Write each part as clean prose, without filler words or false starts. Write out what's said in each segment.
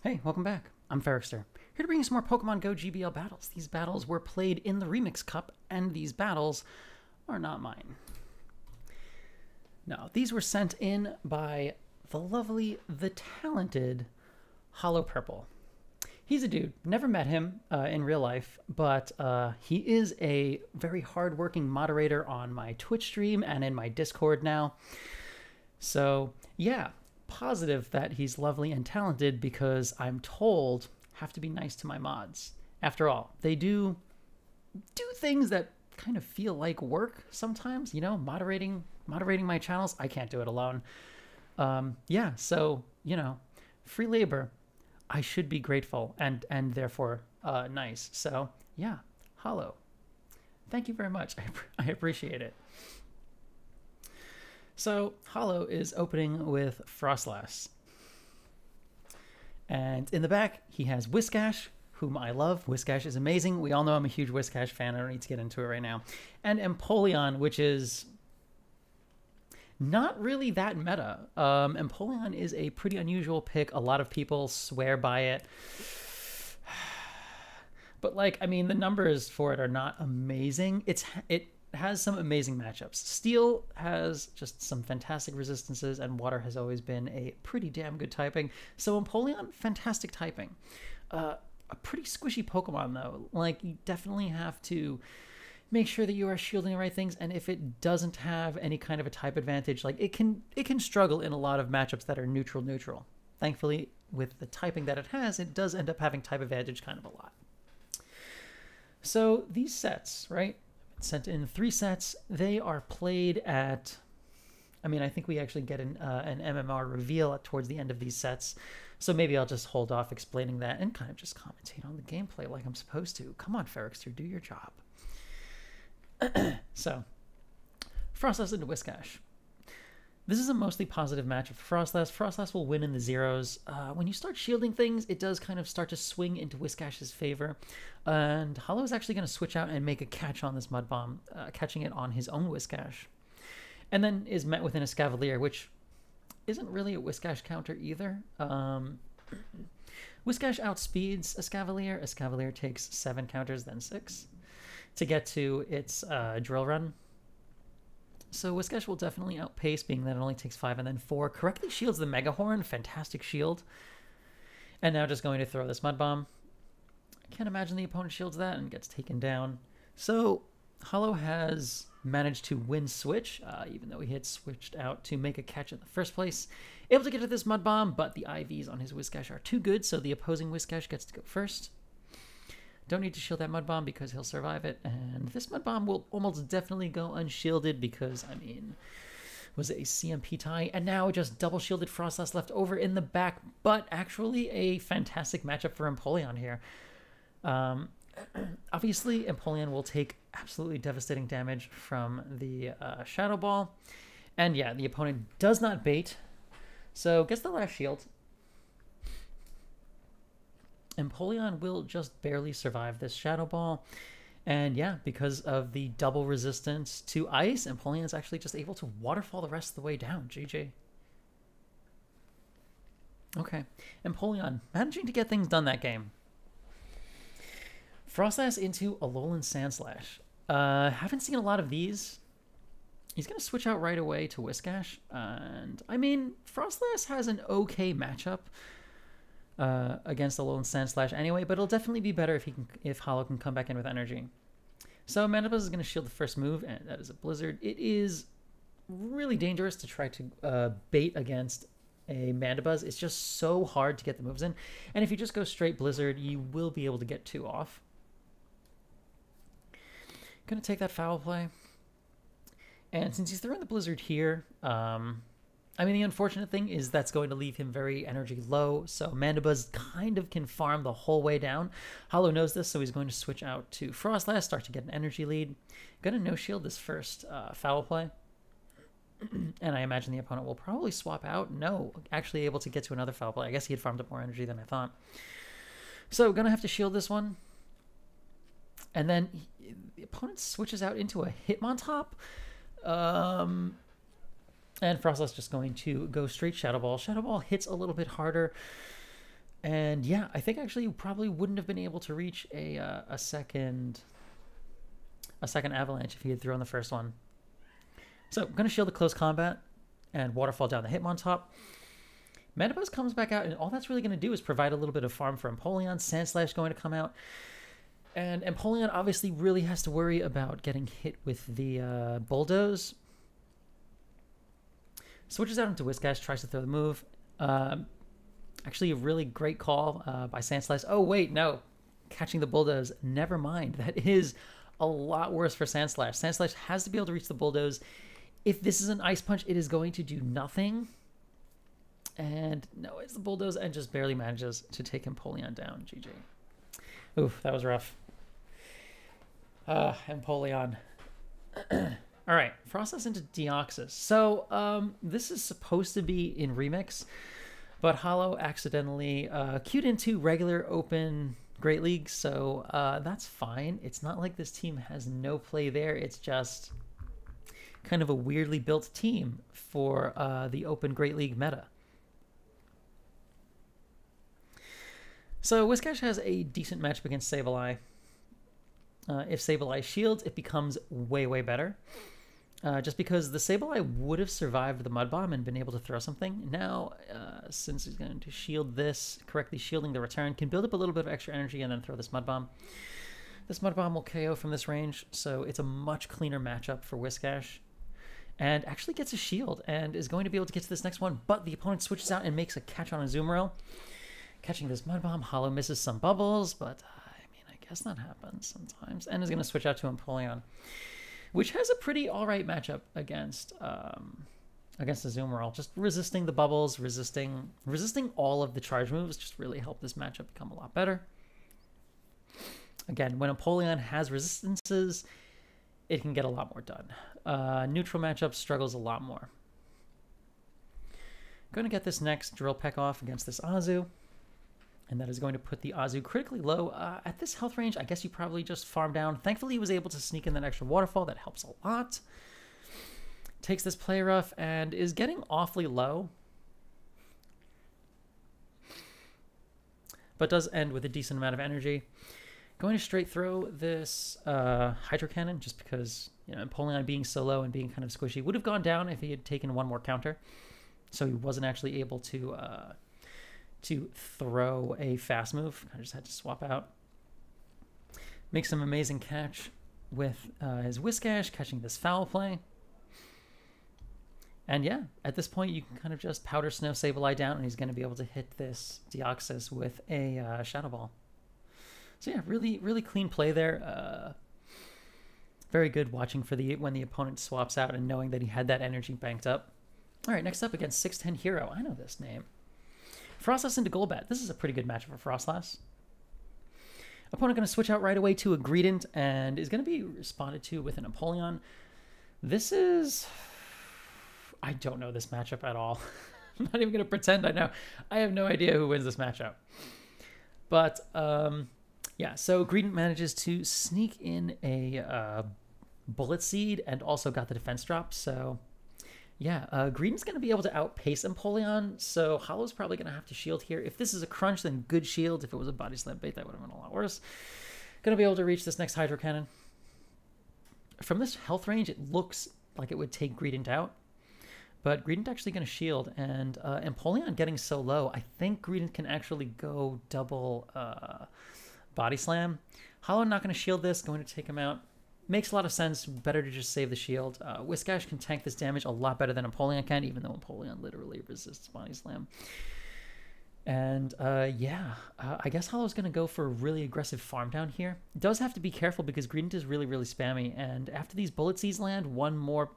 Hey, welcome back. I'm Ferrikster, here to bring you some more Pokemon Go GBL battles. These battles were played in the Remix Cup, and these battles are not mine. No, these were sent in by the lovely, the talented HollowPurple. He's a dude. Never met him in real life, but he is a very hardworking moderator on my Twitch stream and in my Discord now. So, yeah, positive that he's lovely and talented because I'm told have to be nice to my mods. After all, they do things that kind of feel like work sometimes, you know, moderating my channels. I can't do it alone. Yeah, so, you know, free labor. I should be grateful and therefore nice. So, yeah, Hollow. Thank you very much. I appreciate it. So, Hollow is opening with Frostlass. And in the back, he has Whiscash, whom I love. Whiscash is amazing. We all know I'm a huge Whiscash fan. I don't need to get into it right now. And Empoleon, which is not really that meta. Empoleon is a pretty unusual pick. A lot of people swear by it. But, like, I mean, the numbers for it are not amazing. It has some amazing matchups. Steel has just some fantastic resistances, and water has always been a pretty damn good typing. So Empoleon, fantastic typing. A pretty squishy Pokemon, though. Like, you definitely have to make sure that you are shielding the right things, and if it doesn't have any kind of a type advantage, like, it can struggle in a lot of matchups that are neutral. Thankfully, with the typing that it has, it does end up having type advantage kind of a lot. So these sets, right? Sent in 3 sets. They are played at, I mean, I think we actually get an MMR reveal towards the end of these sets. So maybe I'll just hold off explaining that and kind of just commentate on the gameplay like I'm supposed to. Come on, Ferrikster, do your job. So, Frostlass into Whiscash. This is a mostly positive matchup for Frostlass. Frostlass will win in the zeros. When you start shielding things, it does kind of start to swing into Whiscash's favor. And Hollow is actually going to switch out and make a catch on this Mud Bomb, catching it on his own Whiscash. And then is met with an Escavalier, which isn't really a Whiscash counter either. Whiscash outspeeds Escavalier. Escavalier takes 7 counters, then 6 to get to its Drill Run. So Whiscash will definitely outpace, being that it only takes 5 and then 4. Correctly shields the Mega Horn. Fantastic shield. And now just going to throw this Mud Bomb. I can't imagine the opponent shields that and gets taken down. So Hollow has managed to win switch, even though he had switched out to make a catch in the first place. Able to get to this Mud Bomb, but the IVs on his Whiscash are too good, so the opposing Whiscash gets to go first. Don't need to shield that Mud Bomb because he'll survive it. And this Mud Bomb will almost definitely go unshielded because, I mean, was it a CMP tie? And now just double shielded Frostlass left over in the back. But actually a fantastic matchup for Empoleon here. Obviously, Empoleon will take absolutely devastating damage from the Shadow Ball. And yeah, the opponent does not bait. So gets the last shield. Empoleon will just barely survive this Shadow Ball. And yeah, because of the double resistance to ice, Empoleon is actually just able to waterfall the rest of the way down. GG. Okay, Empoleon managing to get things done that game. Frostlass into Alolan Sandslash. Haven't seen a lot of these. He's going to switch out right away to Whiscash. And, I mean, Frostlass has an okay matchup against Alolan Sandslash anyway, but it'll definitely be better if Hollow can come back in with energy. So Mandibuzz is going to shield the first move, and that is a Blizzard. It is really dangerous to try to bait against a Mandibuzz. It's just so hard to get the moves in, and if you just go straight Blizzard, you will be able to get 2 off. Going to take that foul play, and since he's throwing the Blizzard here, I mean, the unfortunate thing is that's going to leave him very energy low, so Mandibuzz kind of can farm the whole way down. Hollow knows this, so he's going to switch out to Frostlass, start to get an energy lead. Going to no-shield this first foul play. And I imagine the opponent will probably swap out. No, actually able to get to another foul play. I guess he had farmed up more energy than I thought. So, going to have to shield this one. And then the opponent switches out into a Hitmontop. And Frostlass just going to go straight Shadow Ball. Shadow Ball hits a little bit harder. And yeah, I think actually you probably wouldn't have been able to reach a second avalanche if he had thrown the first one. So I'm going to shield the close combat and waterfall down the Hitmontop. Metabuzz comes back out, and all that's really going to do is provide a little bit of farm for Empoleon. Sandslash going to come out. And Empoleon obviously really has to worry about getting hit with the Bulldoze. Switches out into Whiscash, tries to throw the move. Actually, a really great call by Sandslash. Oh, wait, no. Catching the Bulldoze. Never mind. That is a lot worse for Sandslash. Sandslash has to be able to reach the Bulldoze. If this is an Ice Punch, it is going to do nothing. And no, it's the Bulldoze and just barely manages to take Empoleon down. GG. Oof, that was rough. Empoleon. All right, Frostless into Deoxys. So this is supposed to be in Remix, but Hollow accidentally queued into regular open Great League, so that's fine. It's not like this team has no play there. It's just kind of a weirdly built team for the open Great League meta. So Whiscash has a decent matchup against Sableye. If Sableye shields, it becomes way, way better. Just because the Sableye would have survived the Mud Bomb and been able to throw something. Now, since he's going to shield this, correctly shielding the return, can build up a little bit of extra energy and then throw this Mud Bomb. This Mud Bomb will KO from this range, so it's a much cleaner matchup for Whiscash. And actually gets a shield and is going to be able to get to this next one, but the opponent switches out and makes a catch on a Azumarill. Catching this Mud Bomb, Hollow misses some bubbles, but I guess that happens sometimes. And is going to switch out to Empoleon, which has a pretty alright matchup against Azumarill. Just resisting the bubbles, resisting all of the charge moves just really helped this matchup become a lot better. Again, when Empoleon has resistances, it can get a lot more done. Neutral matchup struggles a lot more. Going to get this next Drill Peck off against this Azu. And that is going to put the Azu critically low. At this health range, I guess you probably just farm down. Thankfully, he was able to sneak in that extra waterfall. That helps a lot. Takes this play rough and is getting awfully low. But does end with a decent amount of energy. Going to straight throw this Hydro Cannon just because, you know, Empoleon being so low and being kind of squishy would have gone down if he had taken one more counter. So he wasn't actually able to throw a fast move. I just had to swap out. Make some amazing catch with his Whiscash, catching this foul play. And yeah, at this point, you can kind of just Powder Snow Sableye down, and he's going to be able to hit this Deoxys with a Shadow Ball. So yeah, really, really clean play there. Very good watching for when the opponent swaps out and knowing that he had that energy banked up. All right, next up against 6'10 Hero. I know this name. Frostless into Golbat. This is a pretty good matchup for Frostless. Opponent going to switch out right away to a Greedent and is going to be responded to with an Empoleon. This is... I don't know this matchup at all. I'm not even going to pretend I know. I have no idea who wins this matchup. But, yeah, so Greedent manages to sneak in a Bullet Seed and also got the defense drop, so... Yeah, Greedent's going to be able to outpace Empoleon, so Hollow's probably going to have to shield here. If this is a crunch, then good shield. If it was a Body Slam bait, that would have been a lot worse. Going to be able to reach this next Hydro Cannon. From this health range, it looks like it would take Greedent out, but Greedent actually going to shield, and Empoleon getting so low, I think Greedent can actually go double Body Slam. Hollow not going to shield this, going to take him out. Makes a lot of sense. Better to just save the shield. Whiscash can tank this damage a lot better than Empoleon can, even though Empoleon literally resists Body Slam. And yeah, I guess Hollow's going to go for a really aggressive farm down here. Does have to be careful because Greedent is really, really spammy. And after these Bullet Seeds land, one more...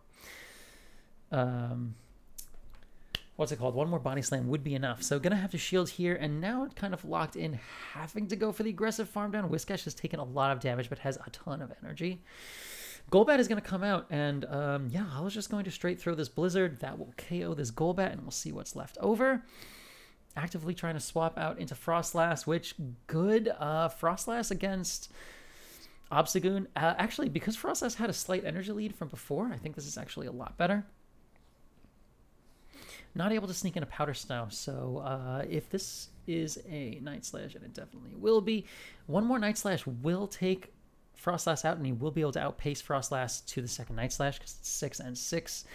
what's it called? One more Body Slam would be enough. So going to have to shield here. And now it kind of locked in, having to go for the aggressive farm down. Whiscash has taken a lot of damage, but has a ton of energy. Golbat is going to come out. And yeah, Hollow's just going to straight throw this Blizzard. That will KO this Golbat, and we'll see what's left over. Actively trying to swap out into Frostlass, which good. Frostlass against Obstagoon. Actually, because Frostlass had a slight energy lead from before, I think this is actually a lot better. Not able to sneak in a Powder Snow, so if this is a Night Slash, and it definitely will be. One more Night Slash will take Frostlass out, and he will be able to outpace Frostlass to the second Night Slash because it's 6 and 6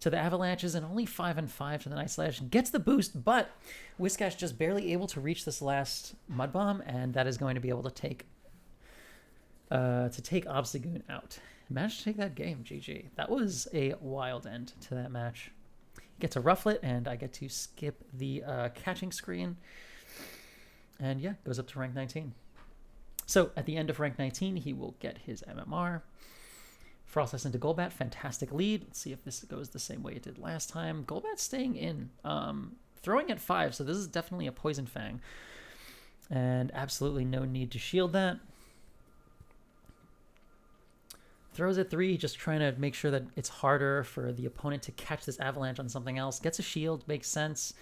to the Avalanches, and only 5 and 5 to the Night Slash. Gets the boost, but Whiscash just barely able to reach this last Mud Bomb, and that is going to be able to take Obstagoon out. Managed to take that game, GG. That was a wild end to that match. Gets a Rufflet, and I get to skip the catching screen. And yeah, goes up to rank 19. So at the end of rank 19, he will get his MMR. Frostlass into Golbat, fantastic lead. Let's see if this goes the same way it did last time. Golbat staying in, throwing at 5, so this is definitely a Poison Fang. And absolutely no need to shield that. Throws at 3, just trying to make sure that it's harder for the opponent to catch this Avalanche on something else. Gets a shield, makes sense.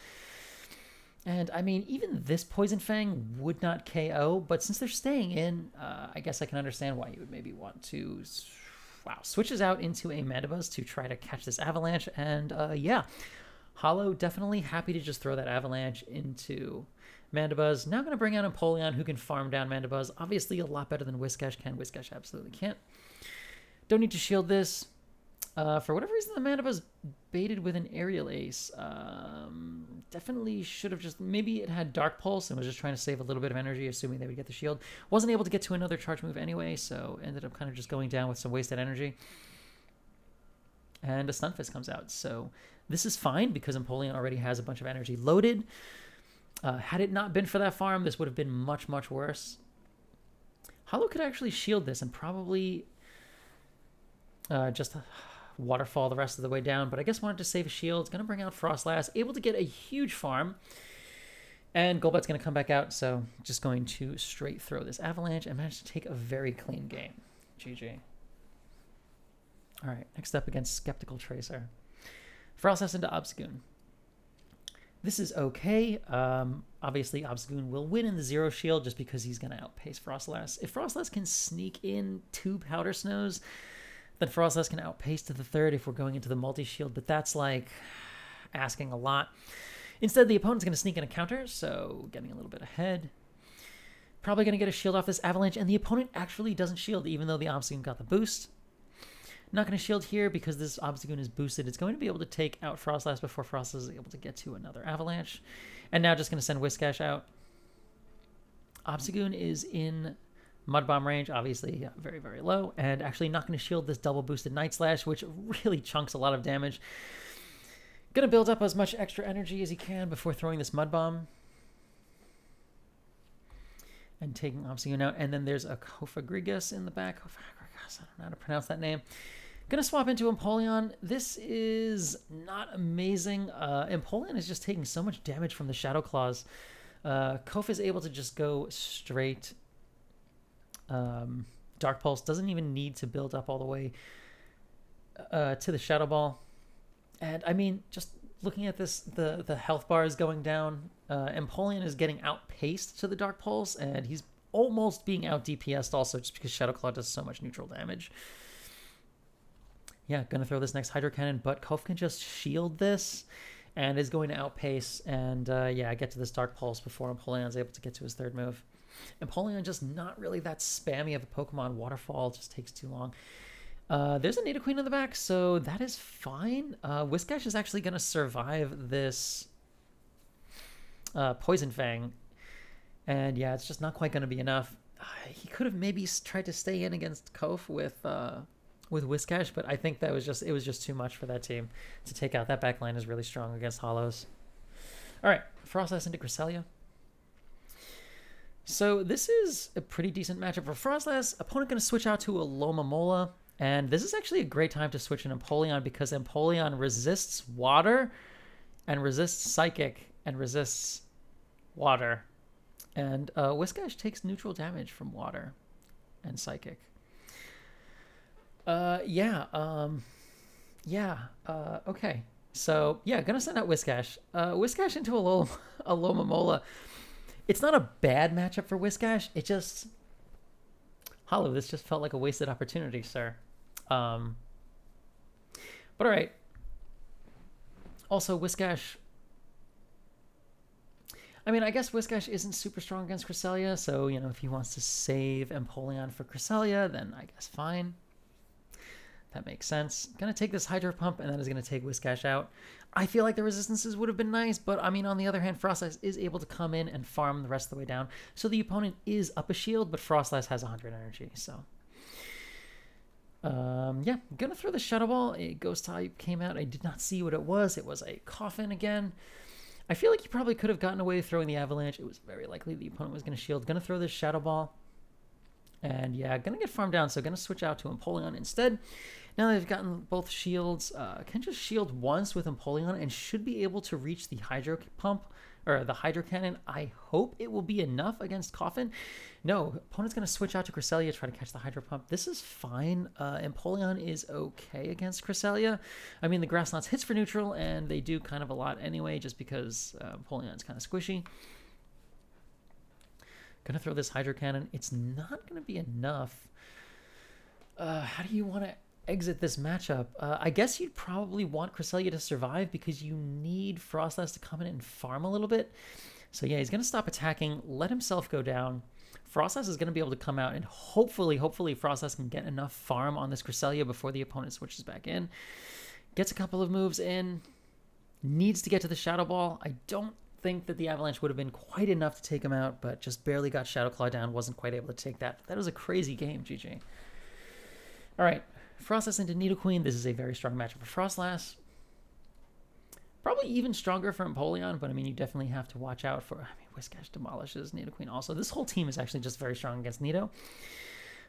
And, I mean, even this Poison Fang would not KO, but since they're staying in, I guess I can understand why you would maybe want to... Wow, switches out into a Mandibuzz to try to catch this Avalanche, and yeah, Hollow definitely happy to just throw that Avalanche into Mandibuzz. Now going to bring out Empoleon, who can farm down Mandibuzz. Obviously a lot better than Whiscash can. Whiscash absolutely can't. Don't need to shield this. For whatever reason, the Mandibuzz baited with an Aerial Ace. Definitely should have just... Maybe it had Dark Pulse and was just trying to save a little bit of energy, assuming they would get the shield. Wasn't able to get to another charge move anyway, so ended up kind of just going down with some wasted energy. And a Stunfisk comes out. So this is fine because Empoleon already has a bunch of energy loaded. Had it not been for that farm, this would have been much, much worse. Hollow could actually shield this and probably just... waterfall the rest of the way down, but I guess wanted to save a shield. Going to bring out Frostlass, able to get a huge farm, and Golbat's going to come back out, so just going to straight throw this Avalanche and manage to take a very clean game. GG. All right, next up against Skeptical Tracer. Frostlass into Obstagoon. This is okay. Obviously, Obstagoon will win in the Zero Shield just because he's going to outpace Frostlass. If Frostlass can sneak in 2 Powder Snows, then Frostlass can outpace to the 3rd if we're going into the multi-shield, but that's like asking a lot. Instead, the opponent's going to sneak in a counter, so getting a little bit ahead. Probably going to get a shield off this Avalanche, and the opponent actually doesn't shield, even though the Obstagoon got the boost. Not going to shield here because this Obstagoon is boosted. It's going to be able to take out Frostlass before Frostlass is able to get to another Avalanche. And now just going to send Whiscash out. Obstagoon is in Mud Bomb range, obviously very, very low, and actually not going to shield this double boosted Night Slash, which really chunks a lot of damage. Going to build up as much extra energy as he can before throwing this Mud Bomb. And taking Obstagoon out, and then there's a Kofagrigus in the back. Kofagrigus, I don't know how to pronounce that name. Going to swap into Empoleon. This is not amazing. Empoleon is just taking so much damage from the Shadow Claws. Kof is able to just go straight... Dark Pulse, doesn't even need to build up all the way to the Shadow Ball. And I mean, just looking at this, the health bar is going down. Empoleon is getting outpaced to the Dark Pulse, and he's almost being out DPS'd also just because Shadow Claw does so much neutral damage. Yeah, gonna throw this next Hydro Cannon, but Kof can just shield this and is going to outpace, and yeah, get to this Dark Pulse before Empoleon is able to get to his 3rd move. Empoleon just not really that spammy of a Pokemon. Waterfall just takes too long. There's a Nidoqueen in the back, so that is fine. Whiscash is actually going to survive this Poison Fang. And yeah, it's just not quite going to be enough. He could have maybe tried to stay in against Kof with Whiscash, but I think that was just too much for that team to take out. That back line is really strong against Hollows. All right, Frostlass into Cresselia. So this is a pretty decent matchup for Frostlass. Opponent going to switch out to a Lomamola, and this is actually a great time to switch an Empoleon because Empoleon resists water and resists Psychic and resists water. And Whiscash takes neutral damage from water and Psychic. Okay. So, yeah, gonna send out Whiscash. Whiscash into a Lomamola. It's not a bad matchup for Whiscash. It just... Hollow, this just felt like a wasted opportunity, sir. But alright. Also, Whiscash... I mean, I guess Whiscash isn't super strong against Cresselia, so, you know, if he wants to save Empoleon for Cresselia, then I guess fine. That makes sense. Gonna take this Hydro Pump, and that is gonna take Whiscash out. I feel like the resistances would have been nice, but I mean, on the other hand, Frostlass is able to come in and farm the rest of the way down. So the opponent is up a shield, but Frostlass has 100 energy, so. Yeah, gonna throw the Shadow Ball. A Ghost type came out. I did not see what it was. It was a Coffin again. I feel like you probably could have gotten away with throwing the Avalanche. It was very likely the opponent was going to shield. Going to throw this Shadow Ball. And yeah, going to get farmed down, so going to switch out to Empoleon instead. Now that they've gotten both shields, can just shield once with Empoleon and should be able to reach the Hydro Pump, or the Hydro Cannon. I hope it will be enough against Coffin. No, opponent's going to switch out to Cresselia, try to catch the Hydro Pump. This is fine. Empoleon is okay against Cresselia. I mean, the Grass Knots hits for neutral, and they do kind of a lot anyway, just because Empoleon's kind of squishy. Gonna throw this Hydro Cannon. It's not going to be enough. How do you want to exit this matchup? I guess you'd probably want Cresselia to survive because you need Frostlass to come in and farm a little bit. So yeah, he's going to stop attacking, let himself go down. Frostlass is going to be able to come out, and hopefully Frostlass can get enough farm on this Cresselia before the opponent switches back in. Gets a couple of moves in. Needs to get to the Shadow Ball. I don't think that the Avalanche would have been quite enough to take him out, but just barely got Shadow Claw down. Wasn't quite able to take that. That was a crazy game, GG. All right, Frostlass into Nidoqueen. This is a very strong matchup for Frostlass. Probably even stronger for Empoleon, but I mean, you definitely have to watch out for... I mean, Whiscash demolishes Nidoqueen also. This whole team is actually just very strong against Nido.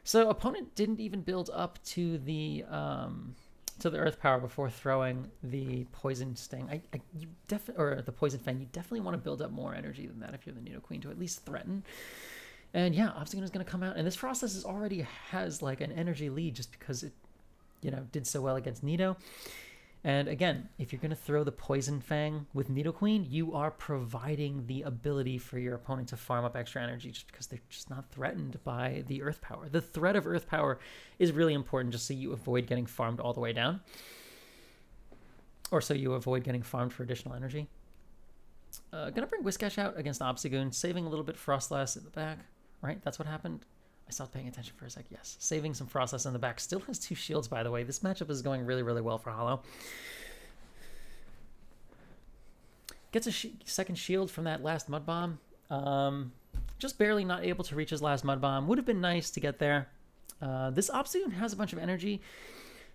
So opponent didn't even build up to the Earth Power before throwing the Poison Sting. Or the Poison Fang. You definitely want to build up more energy than that if you're the Nidoqueen to at least threaten. And yeah, Obstagoon is going to come out, and this Frostlass is already has like an energy lead just because it, you know, did so well against Nido. And again, if you're going to throw the Poison Fang with Nidoqueen, you are providing the ability for your opponent to farm up extra energy just because they're just not threatened by the Earth Power. The threat of Earth Power is really important just so you avoid getting farmed all the way down. Or so you avoid getting farmed for additional energy. Gonna bring Whiscash out against Obstagoon, saving a little bit Frostlass in the back. Right? That's what happened. I stopped paying attention for a sec. Yes. Saving some Frostlass in the back. Still has 2 shields, by the way. This matchup is going really, really well for Hollow. Gets a second shield from that last Mud Bomb. Just barely not able to reach his last Mud Bomb. Would have been nice to get there. This Obstagoon has a bunch of energy,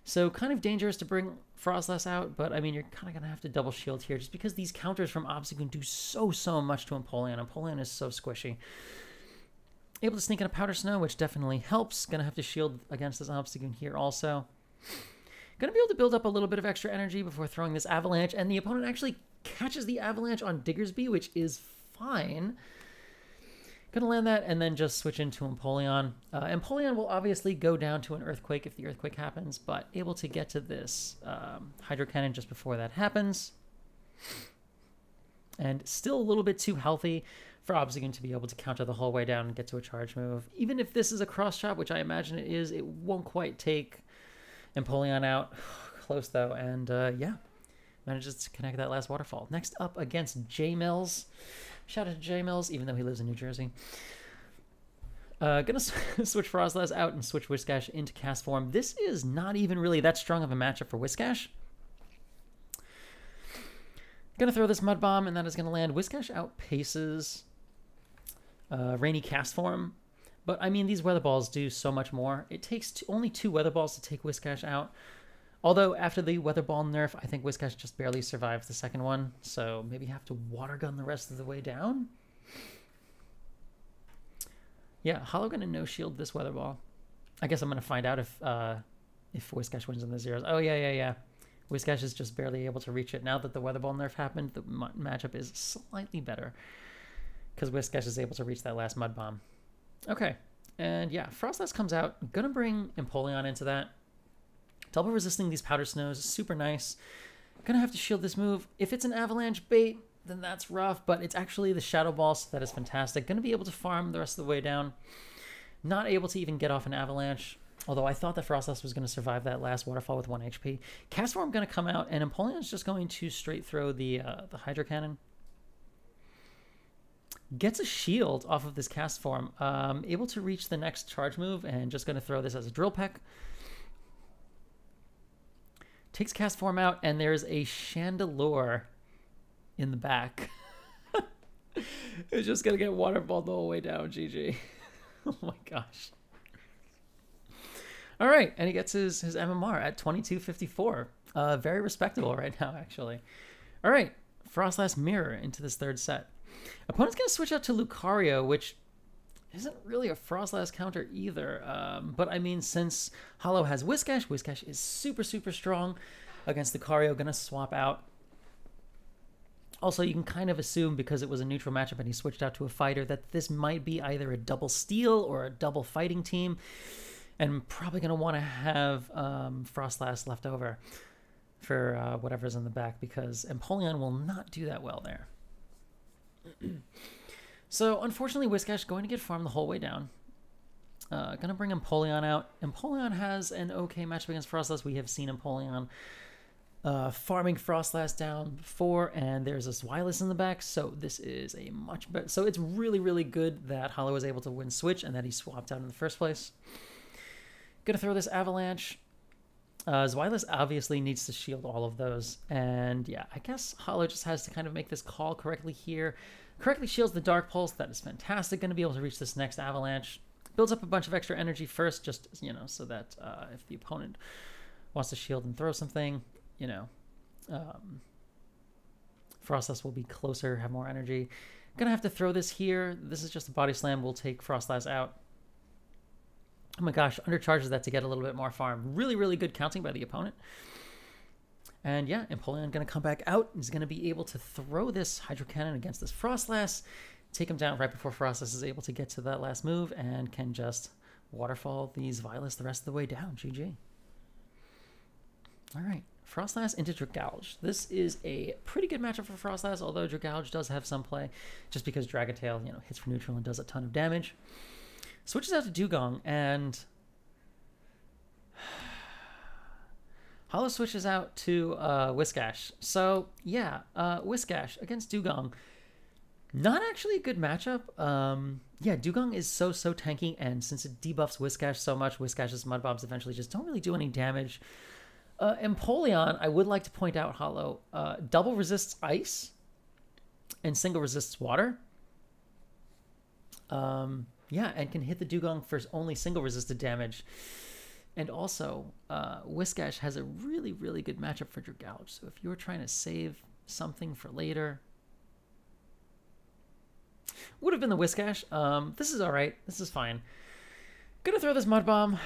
so kind of dangerous to bring Frostlass out, but I mean, you're kind of going to have to double shield here just because these counters from Obstagoon do so much to Empoleon. Empoleon is so squishy. Able to sneak in a Powder Snow, which definitely helps. Gonna have to shield against this Obstagoon here also. Gonna be able to build up a little bit of extra energy before throwing this Avalanche, and the opponent actually catches the Avalanche on Diggersby, which is fine. Gonna land that and then just switch into Empoleon. Empoleon will obviously go down to an Earthquake if the Earthquake happens, but able to get to this Hydro Cannon just before that happens. And still a little bit too healthy for Obstagoon to be able to counter the whole way down and get to a charge move. Even if this is a cross chop, which I imagine it is, it won't quite take Empoleon out. Close though, and yeah, manages to connect that last waterfall. Next up against J Mills. Shout out to J Mills, even though he lives in New Jersey. Gonna switch Frostlass out and switch Whiscash into Cast Form. This is not even really that strong of a matchup for Whiscash. Gonna throw this Mud Bomb, and that is gonna land. Whiscash outpaces Rainy Cast Form, but I mean, these Weather Balls do so much more. It takes only 2 Weather Balls to take Whiscash out. Although after the Weather Ball nerf, I think Whiscash just barely survives the second one, so maybe have to Water Gun the rest of the way down. Yeah, Hollow gonna no shield this Weather Ball. I guess I'm gonna find out if Whiscash wins in the zeros. Oh yeah. Whiscash is just barely able to reach it. Now that the Weather Ball nerf happened, the matchup is slightly better because Whiscash is able to reach that last Mud Bomb. Okay, and yeah, Frostlass comes out. I'm gonna bring Empoleon into that. Double resisting these Powder Snows is super nice. Gonna have to shield this move. If it's an Avalanche bait, then that's rough, but it's actually the Shadow Ball, so that is fantastic. Gonna be able to farm the rest of the way down. Not able to even get off an Avalanche. Although I thought that Frostlass was going to survive that last waterfall with 1 HP. Cast Form going to come out, and Empoleon is just going to straight throw the Hydro Cannon. Gets a shield off of this cast form. Able to reach the next charge move, and just going to throw this as a drill peck. Takes cast form out, and there's a Chandelure in the back. It's just going to get waterfalled the whole way down, GG. Oh my gosh. All right, and he gets his MMR at 2254. Very respectable right now, actually. All right, Frostlass Mirror into this third set. Opponent's going to switch out to Lucario, which isn't really a Frostlass counter either. But I mean, since Hollow has Whiscash, Whiscash is super, super strong against Lucario. Going to swap out. Also, you can kind of assume, because it was a neutral matchup and he switched out to a fighter, that this might be either a double steel or a double fighting team. And probably going to want to have Frostlass left over for whatever's in the back, because Empoleon will not do that well there. So, unfortunately, Whiscash going to get farmed the whole way down. Going to bring Empoleon out. Empoleon has an okay matchup against Frostlass. We have seen Empoleon farming Frostlass down before, and there's a Zweilous in the back, so this is a much better... So it's really, really good that Hollow was able to win Switch and that he swapped out in the first place. Gonna throw this Avalanche. Zweilous obviously needs to shield all of those, and yeah, I guess Hollow just has to kind of make this call correctly here. Correctly shields the Dark Pulse. That is fantastic. Gonna be able to reach this next Avalanche. Builds up a bunch of extra energy first, just, you know, so that if the opponent wants to shield and throw something, you know, Frostlass will be closer, have more energy. Gonna have to throw this here. This is just a body slam. We'll take Frostlass out. Oh my gosh, undercharges that to get a little bit more farm. Really, really good counting by the opponent. And yeah, Empoleon gonna come back out. He's gonna be able to throw this Hydro Cannon against this Frostlass, take him down right before Frostlass is able to get to that last move, and can just waterfall these Zweilous the rest of the way down. GG. All right. Frostlass into Dragouge. This is a pretty good matchup for Frostlass, although Dragouge does have some play, just because Dragon Tail, you know, hits for neutral and does a ton of damage. Switches out to Dugong, and Hollow switches out to Whiscash. So yeah, Whiscash against Dugong. Not actually a good matchup. Yeah, Dugong is so tanky, and since it debuffs Whiscash so much, Whiscash's Mud Bombs eventually just don't really do any damage. Empoleon, I would like to point out, Hollow, double resists ice and single resists water. Yeah, and can hit the Dugong for only single resisted damage. And also, Whiscash has a really, really good matchup for Dragouge. So if you were trying to save something for later, would have been the Whiscash. This is all right. This is fine. Gonna throw this Mud Bomb.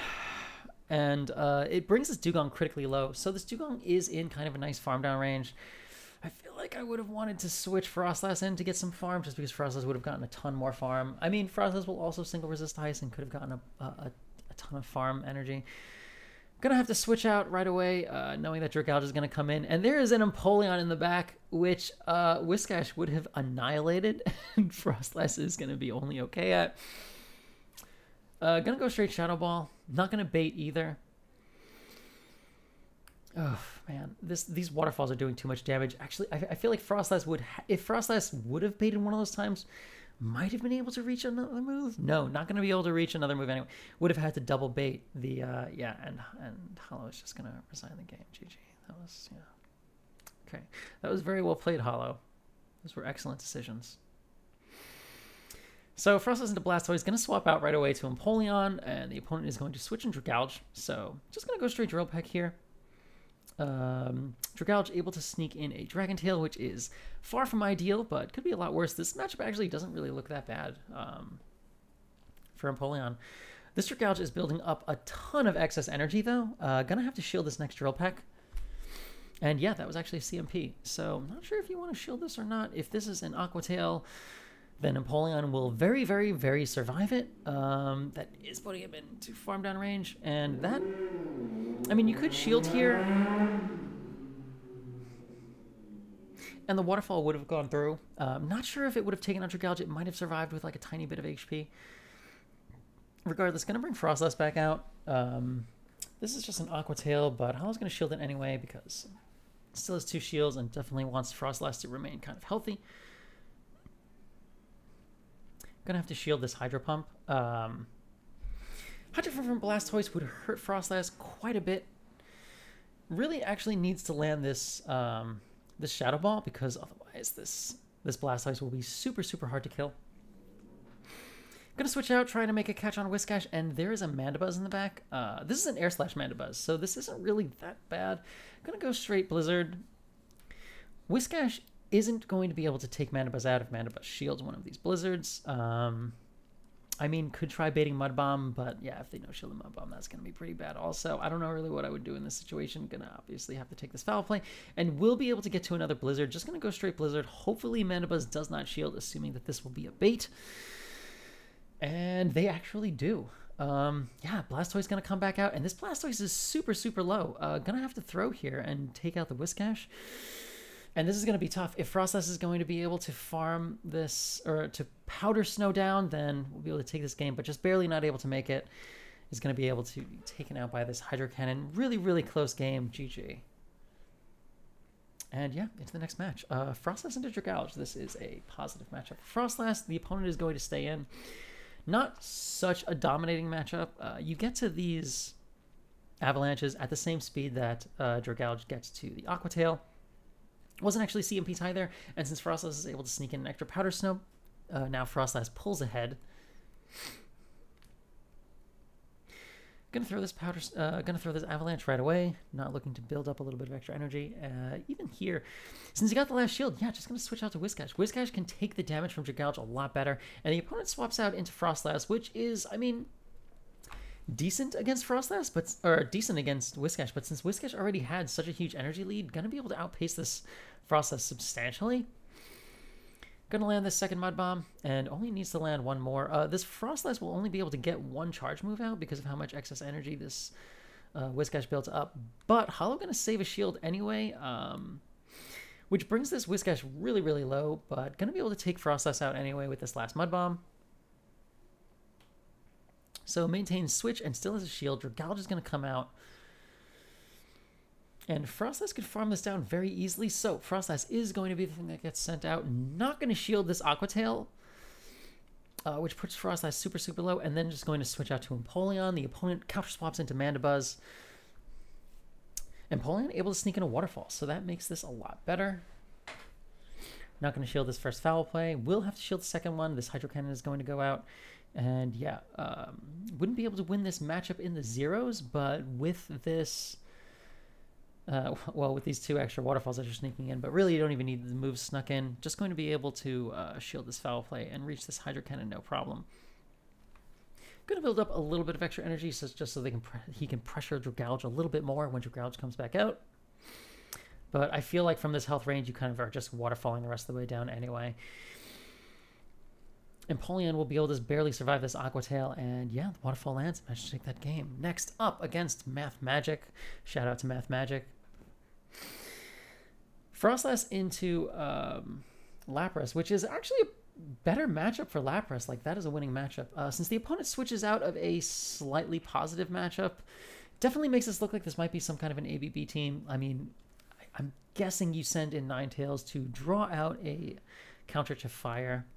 And it brings this Dugong critically low. So this Dugong is in kind of a nice farm down range. I feel like I would have wanted to switch Frostlass in to get some farm, just because Frostlass would have gotten a ton more farm. I mean, Frostlass will also single resist ice and could have gotten a ton of farm energy. Gonna have to switch out right away, knowing that Dragouge is gonna come in. And there is an Empoleon in the back, which Whiscash would have annihilated. And Frostlass is gonna be only okay at. Gonna go straight Shadow Ball. Not gonna bait either. Oh man, these waterfalls are doing too much damage. Actually, I feel like Frostlass would, if Frostlass would have baited one of those times, might have been able to reach another move. No, not gonna be able to reach another move anyway. Would have had to double bait the yeah, and Hollow is just gonna resign the game. GG. That was, yeah. Okay, that was very well played, Hollow. Those were excellent decisions. So Frostlass into Blastoise, going to swap out right away to Empoleon, and the opponent is going to switch into Dragouge. So just going to go straight Drill Peck here. Dragouge able to sneak in a Dragon Tail, which is far from ideal, but could be a lot worse. This matchup actually doesn't really look that bad for Empoleon. This Dragouge is building up a ton of excess energy, though. Going to have to shield this next Drill Peck. And yeah, that was actually a CMP. So not sure if you want to shield this or not. If this is an Aqua Tail, then Empoleon will very, very, very survive it. That is putting him into farm down range. And that, I mean, you could shield here. And the waterfall would have gone through. Not sure if it would have taken out Dragouge. It might have survived with like a tiny bit of HP. Regardless, going to bring Frostlass back out. This is just an Aqua Tail, but Hollow's going to shield it anyway because it still has 2 shields and definitely wants Frostlass to remain kind of healthy. Gonna have to shield this Hydro Pump. Hydro Pump from Blastoise would hurt Frostlass quite a bit. Really actually needs to land this this Shadow Ball, because otherwise this Blastoise will be super, super hard to kill. Gonna switch out, trying to make a catch on Whiscash, and there is a Mandibuzz in the back. This is an Air Slash Mandibuzz, so this isn't really that bad. Gonna go straight Blizzard. Whiscash isn't going to be able to take Mandibuzz out if Mandibuzz shields one of these Blizzards. I mean, could try baiting Mud Bomb, but yeah, if they no-shield the Mud Bomb, that's going to be pretty bad also. I don't know really what I would do in this situation. Gonna obviously have to take this Foul Play, and will be able to get to another Blizzard. Just gonna go straight Blizzard. Hopefully Mandibuzz does not shield, assuming that this will be a bait. And they actually do. Yeah, Blastoise gonna come back out, and this Blastoise is super, super low. Gonna have to throw here and take out the Whiscash. And this is going to be tough. If Frostlass is going to be able to farm this, or to Powder Snow down, then we'll be able to take this game, but just barely not able to make it. Is going to be able to be taken out by this Hydro Cannon. Really, really close game. GG. And yeah, into the next match. Frostlass into Dragalge. This is a positive matchup for Frostlass. The opponent is going to stay in. Not such a dominating matchup. You get to these avalanches at the same speed that Dragalge gets to the Aqua Tail. Wasn't actually CMP tie there, and since Frostlass is able to sneak in an extra Powder Snow, now Frostlass pulls ahead. Gonna throw this Avalanche right away. Not looking to build up a little bit of extra energy. Even here, since he got the last shield, yeah, just gonna switch out to Whiscash. Whiscash can take the damage from Dragalge a lot better, and the opponent swaps out into Frostlass, which is, I mean, decent against Frostlass, or decent against Whiscash, but since Whiscash already had such a huge energy lead, gonna be able to outpace this Frostlass substantially. Gonna land this second Mud Bomb, and only needs to land one more. This Frostlass will only be able to get one charge move out because of how much excess energy this Whiscash built up, but Hollow gonna save a shield anyway, which brings this Whiscash really, really low, but gonna be able to take Frostlass out anyway with this last Mud Bomb. So maintains switch and still has a shield. Dragalge is going to come out. And Frostlass could farm this down very easily. So Frostlass is going to be the thing that gets sent out. Not going to shield this Aqua Tail, which puts Frostlass super, super low. And then just going to switch out to Empoleon. The opponent counter swaps into Mandibuzz. Empoleon able to sneak in a Waterfall. So that makes this a lot better. Not going to shield this first Foul Play. Will have to shield the second one. This Hydro Cannon is going to go out. And yeah, wouldn't be able to win this matchup in the zeros, but with this, well, with these two extra Waterfalls that you're sneaking in, but really you don't even need the moves snuck in. Just going to be able to shield this Foul Play and reach this Hydro Cannon, no problem. Going to build up a little bit of extra energy, so just so he can pressure Dragalge a little bit more when Dragalge comes back out. But I feel like from this health range, you kind of are just waterfalling the rest of the way down anyway. Empoleon will be able to barely survive this Aqua Tail, and yeah, the Waterfall lands. Managed to take that game. Next up against Math Magic. Shout out to Math Magic. Frostlass into Lapras, which is actually a better matchup for Lapras. Like, that is a winning matchup. Since the opponent switches out of a slightly positive matchup, definitely makes this look like this might be some kind of an ABB team. I mean, I'm guessing you send in Ninetales to draw out a counter to Fire.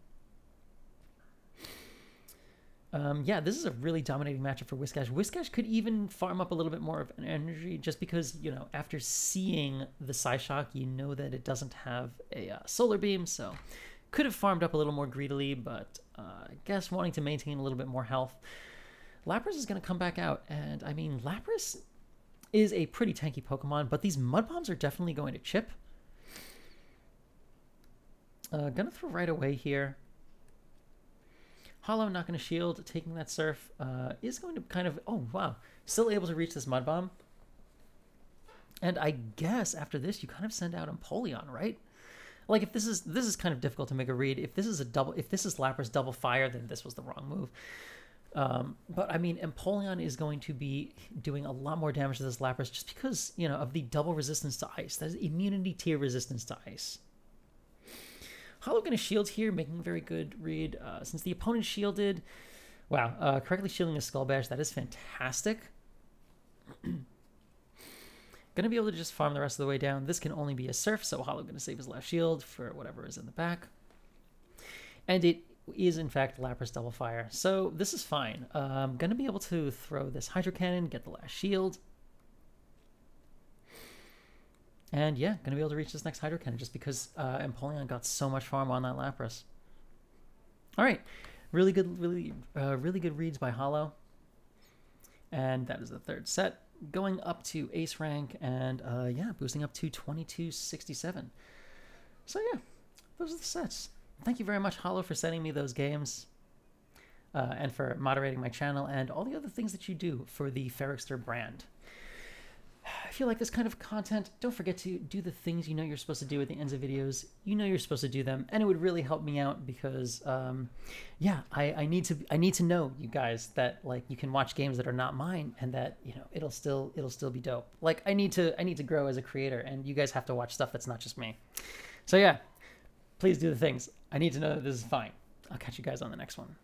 Yeah, this is a really dominating matchup for Whiscash. Whiscash could even farm up a little bit more of an energy just because, you know, after seeing the Psyshock, you know that it doesn't have a Solar Beam, so could have farmed up a little more greedily, but I guess wanting to maintain a little bit more health. Lapras is going to come back out, and I mean, Lapras is a pretty tanky Pokemon, but these Mud Bombs are definitely going to chip. Gonna throw right away here. Hollow not going to shield, taking that Surf, is going to kind of, oh wow, still able to reach this Mud Bomb. And I guess after this, you kind of send out Empoleon, right? Like, if this is kind of difficult to make a read. If this is Lapras double fire, then this was the wrong move. But I mean, Empoleon is going to be doing a lot more damage to this Lapras just because, you know, of the double resistance to ice. That is immunity tier resistance to ice. Hollow going to shield here, making a very good read. Since the opponent shielded, wow, correctly shielding a Skull Bash, that is fantastic. Going to be able to just farm the rest of the way down. This can only be a Surf, so Hollow going to save his left shield for whatever is in the back. And it is in fact Lapras Double Fire. So this is fine. I'm going to be able to throw this Hydro Cannon, get the last shield. And yeah, going to be able to reach this next Hydro Cannon just because Empoleon got so much farm on that Lapras. All right, really good reads by Hollow. And that is the third set. Going up to ace rank and yeah, boosting up to 2267. So yeah, those are the sets. Thank you very much, Hollow, for sending me those games and for moderating my channel and all the other things that you do for the Ferrikster brand. If you like this kind of content, don't forget to do the things you know you're supposed to do at the ends of videos. You know you're supposed to do them, and it would really help me out because, yeah, I need to know, you guys, that like you can watch games that are not mine, and that it'll still be dope. Like I need to grow as a creator, and you guys have to watch stuff that's not just me. So yeah, please do the things. I need to know that this is fine. I'll catch you guys on the next one.